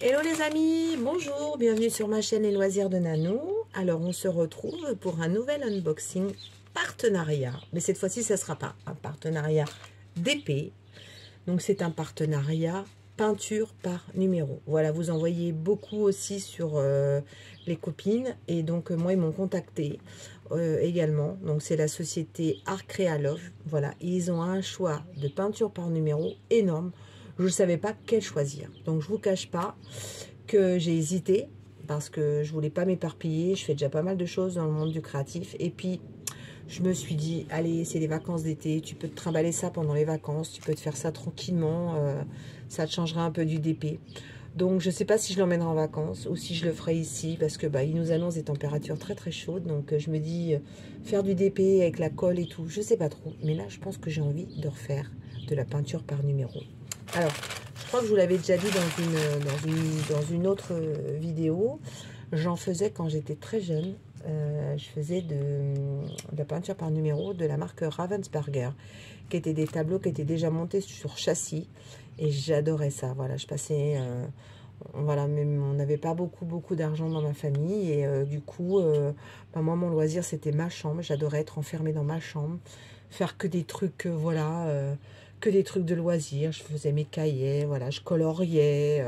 Hello les amis, bonjour, bienvenue sur ma chaîne Les Loisirs de Nanou. Alors on se retrouve pour un nouvel unboxing partenariat. Mais cette fois-ci, ça ne sera pas un partenariat d'épée. Donc c'est un partenariat peinture par numéro. Voilà, vous en voyez beaucoup aussi sur les copines. Et donc moi, ils m'ont contacté également. Donc c'est la société Art Créa Love. Voilà, ils ont un choix de peinture par numéro énorme. Je ne savais pas quel choisir. Donc, je ne vous cache pas que j'ai hésité parce que je ne voulais pas m'éparpiller. Je fais déjà pas mal de choses dans le monde du créatif. Et puis, je me suis dit, allez, c'est les vacances d'été. Tu peux te trimballer ça pendant les vacances. Tu peux te faire ça tranquillement. Ça te changera un peu du DP. Donc, je ne sais pas si je l'emmènerai en vacances ou si je le ferai ici parce que il nous annonce des températures très, très chaudes. Donc, je me dis, faire du DP avec la colle et tout, je ne sais pas trop. Mais là, je pense que j'ai envie de refaire de la peinture par numéro. Alors, je crois que je vous l'avais déjà dit dans une autre vidéo. J'en faisais quand j'étais très jeune. Je faisais de la peinture par numéro de la marque Ravensburger, qui étaient des tableaux qui étaient déjà montés sur châssis. Et j'adorais ça. Voilà, je passais... voilà, même on n'avait pas beaucoup d'argent dans ma famille. Et du coup, moi, mon loisir, c'était ma chambre. J'adorais être enfermée dans ma chambre. Faire que des trucs, voilà... que des trucs de loisirs, je faisais mes cahiers, voilà, je coloriais,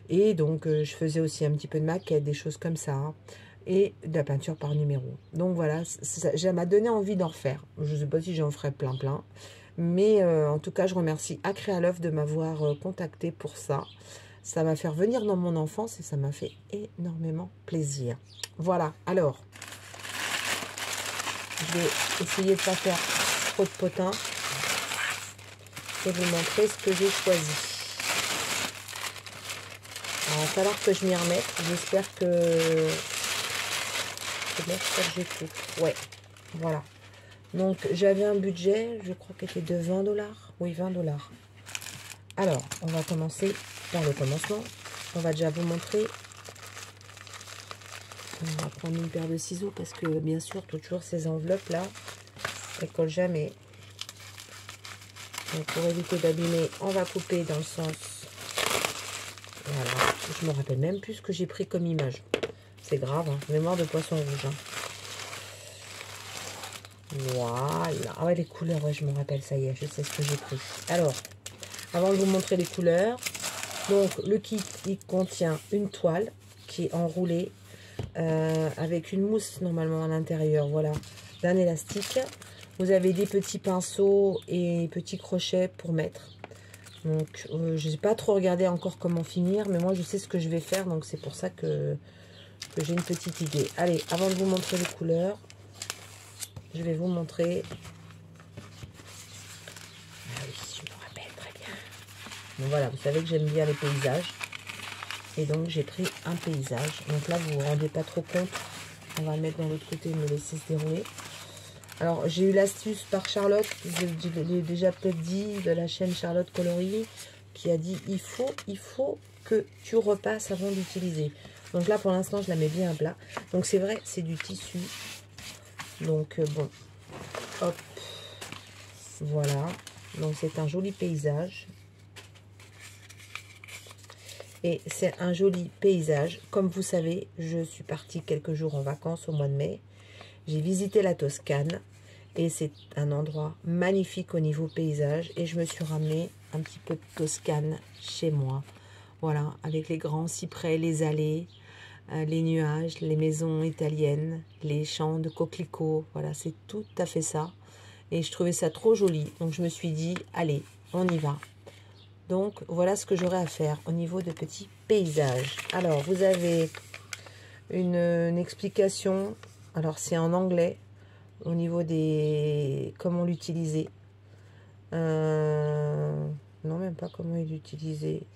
et donc je faisais aussi un petit peu de maquette, des choses comme ça, et de la peinture par numéro. Donc voilà, ça m'a donné envie d'en refaire. Je ne sais pas si j'en ferai plein, mais en tout cas, je remercie Art Créa Love de m'avoir contacté pour ça. Ça m'a fait revenir dans mon enfance et ça m'a fait énormément plaisir. Voilà, alors, je vais essayer de ne pas faire trop de potins. Je vais vous montrer ce que j'ai choisi. Alors, il va falloir que je m'y remette. J'espère que j'ai tout. Ouais, voilà. Donc, j'avais un budget, je crois qu'il était de 20 $. Oui, 20 $. Alors, on va commencer par le commencement. On va déjà vous montrer. On va prendre une paire de ciseaux parce que, bien sûr, toujours ces enveloppes-là, elles ne collent jamais. Donc, pour éviter d'abîmer, on va couper dans le sens. Voilà. Je me rappelle même plus ce que j'ai pris comme image. C'est grave, hein. Mémoire de poisson rouge. Hein. Voilà. Ah ouais, les couleurs, ouais, je me rappelle, ça y est, je sais ce que j'ai pris. Alors, avant de vous montrer les couleurs, donc le kit, il contient une toile qui est enroulée avec une mousse normalement à l'intérieur, voilà, d'un élastique. Vous avez des petits pinceaux et petits crochets pour mettre. Donc, je n'ai pas trop regardé encore comment finir, mais moi, je sais ce que je vais faire. Donc, c'est pour ça que j'ai une petite idée. Allez, avant de vous montrer les couleurs, je vais vous montrer... Ah oui, je me rappelle très bien. Donc, voilà, vous savez que j'aime bien les paysages. Et donc, j'ai pris un paysage. Donc là, vous ne vous rendez pas trop compte. On va le mettre dans l'autre côté et me laisser se dérouler. Alors, j'ai eu l'astuce par Charlotte, je l'ai déjà peut-être dit, de la chaîne Charlotte Coloris, qui a dit, il faut que tu repasses avant d'utiliser. Donc là, pour l'instant, je la mets bien à plat. Donc, c'est vrai, c'est du tissu. Donc, bon, hop, voilà. Donc, c'est un joli paysage. Et c'est un joli paysage. Comme vous savez, je suis partie quelques jours en vacances au mois de mai. J'ai visité la Toscane et c'est un endroit magnifique au niveau paysage. Et je me suis ramené un petit peu de Toscane chez moi. Voilà, avec les grands cyprès, les allées, les nuages, les maisons italiennes, les champs de coquelicots. Voilà, c'est tout à fait ça. Et je trouvais ça trop joli. Donc je me suis dit, allez, on y va. Donc voilà ce que j'aurai à faire au niveau de petits paysages. Alors, vous avez une explication. Alors, c'est en anglais, au niveau des... comment l'utiliser. Non, même pas comment l'utiliser.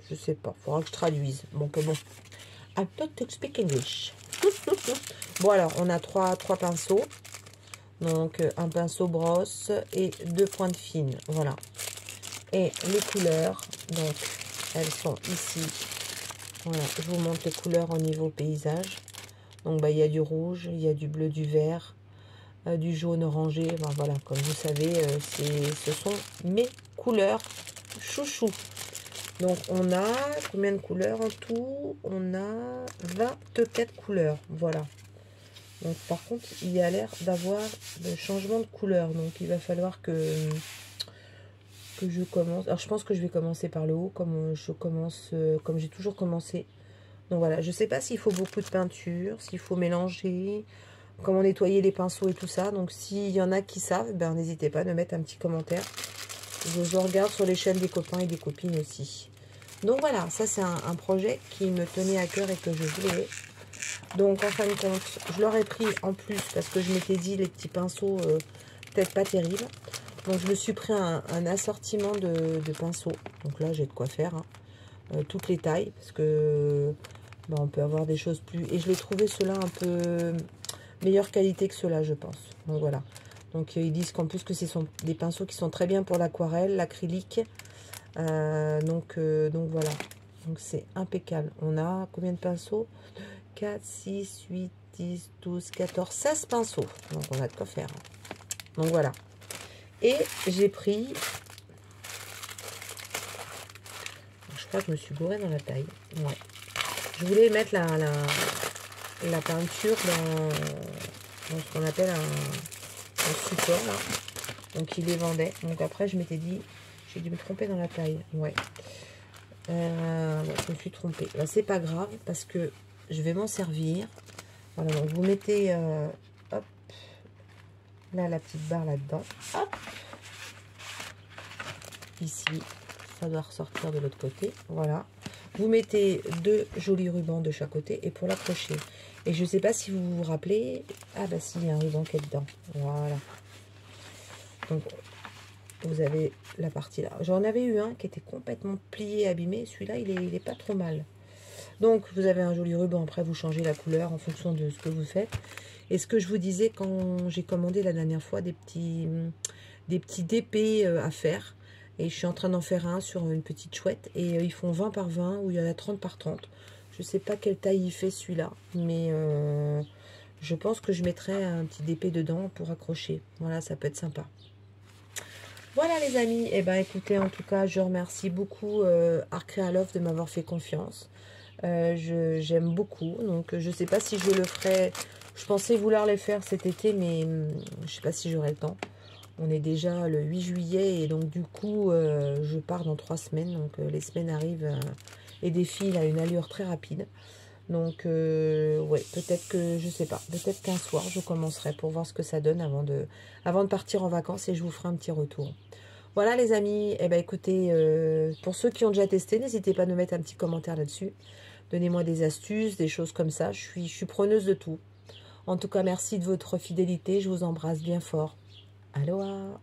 Je sais pas, il faudra que je traduise. Donc, bon, I don't speak English. Bon, alors, on a trois pinceaux. Donc, un pinceau brosse et 2 pointes fines. Voilà. Et les couleurs, donc, elles sont ici Voilà, je vous montre les couleurs au niveau paysage. Donc, bah, il y a du rouge, il y a du bleu, du vert, du jaune orangé. Ben, voilà, comme vous savez, ce sont mes couleurs chouchou. Donc, on a combien de couleurs en tout? On a 24 couleurs. Voilà. Donc, par contre, il y a l'air d'avoir de changement de couleur. Donc, il va falloir que je commence. Alors, je pense que je vais commencer par le haut, comme je commence, comme j'ai toujours commencé. Donc, voilà. Je ne sais pas s'il faut beaucoup de peinture, s'il faut mélanger, comment nettoyer les pinceaux et tout ça. Donc, s'il y en a qui savent, ben, n'hésitez pas à me mettre un petit commentaire. Je regarde sur les chaînes des copains et des copines aussi. Donc, voilà. Ça, c'est un projet qui me tenait à cœur et que je voulais. Donc, en fin de compte, je l'aurais pris en plus parce que je m'étais dit les petits pinceaux, peut-être pas terribles. Donc, je me suis pris un assortiment de pinceaux. Donc là, j'ai de quoi faire. Hein. Toutes les tailles parce que ben, on peut avoir des choses plus... Et je l'ai trouvé ceux-là un peu meilleure qualité que ceux-là, je pense. Donc, voilà. Donc, ils disent qu'en plus que ce sont des pinceaux qui sont très bien pour l'aquarelle, l'acrylique. Donc, voilà. Donc, c'est impeccable. On a combien de pinceaux? 4, 6, 8, 10, 12, 14, 16 pinceaux. Donc, on a de quoi faire. Donc, voilà. Et j'ai pris... Je crois que je me suis gourée dans la taille. Ouais. Je voulais mettre la peinture dans ce qu'on appelle un support, là. Donc, il les vendait. Donc, après, je m'étais dit... J'ai dû me tromper dans la taille. Ouais. Je me suis trompée. Ben, c'est pas grave, parce que je vais m'en servir. Voilà, donc vous mettez, hop, là, la petite barre là-dedans. Hop. Ici, ça doit ressortir de l'autre côté. Voilà. Vous mettez 2 jolis rubans de chaque côté et pour l'accrocher. Et je ne sais pas si vous vous rappelez. Ah, bah si, il y a un ruban qui est dedans. Voilà. Donc, vous avez la partie là. J'en avais eu un qui était complètement plié, abîmé. Celui-là, il est pas trop mal. Donc, vous avez un joli ruban. Après, vous changez la couleur en fonction de ce que vous faites. Et ce que je vous disais quand j'ai commandé la dernière fois des petits DP à faire. Et je suis en train d'en faire un sur une petite chouette. Et ils font 20 par 20 ou il y en a 30 par 30. Je ne sais pas quelle taille il fait celui-là. Mais je pense que je mettrai un petit DP dedans pour accrocher. Voilà, ça peut être sympa. Voilà les amis. Et ben écoutez, en tout cas, je remercie beaucoup Art Créa-Love de m'avoir fait confiance. J'aime beaucoup. Donc je ne sais pas si je le ferai. Je pensais vouloir les faire cet été, mais je ne sais pas si j'aurai le temps. On est déjà le 8 juillet et donc du coup, je pars dans 3 semaines. Donc les semaines arrivent et défilent à une allure très rapide. Donc ouais, peut-être que, je sais pas, peut-être qu'un soir, je commencerai pour voir ce que ça donne avant de partir en vacances et je vous ferai un petit retour. Voilà les amis, eh ben écoutez, pour ceux qui ont déjà testé, n'hésitez pas à nous mettre un petit commentaire là-dessus. Donnez-moi des astuces, des choses comme ça, je suis preneuse de tout. En tout cas, merci de votre fidélité, je vous embrasse bien fort. Aloha!